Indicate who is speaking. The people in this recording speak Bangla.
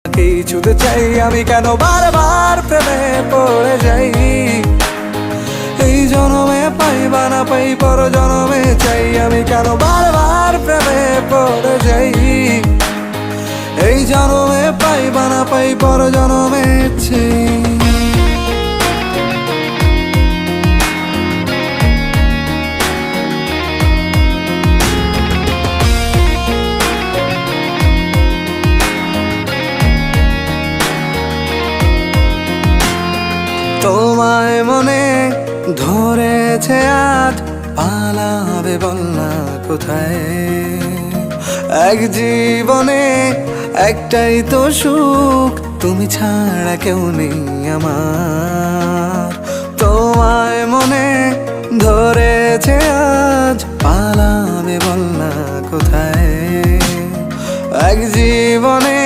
Speaker 1: কিছুতে চাই আমি কেন বারবার প্রেমে পড়ে যাই। এই জনমে পাই বা না পাই পর জনমে চাই আমি কেন বারবার প্রেমে পড়ে যাই। এই জনমে পাই বা না পাই পর জনমে চাই। তোমায় মনে ধরেছে আজ, পালাবে বল না কোথায়। এক জীবনে একটাই তো সুখ, তুমি ছাড়া কেউ নেই আমার। তোমায় মনে ধরেছে আজ, পালাবে বল না কোথায়। এক জীবনে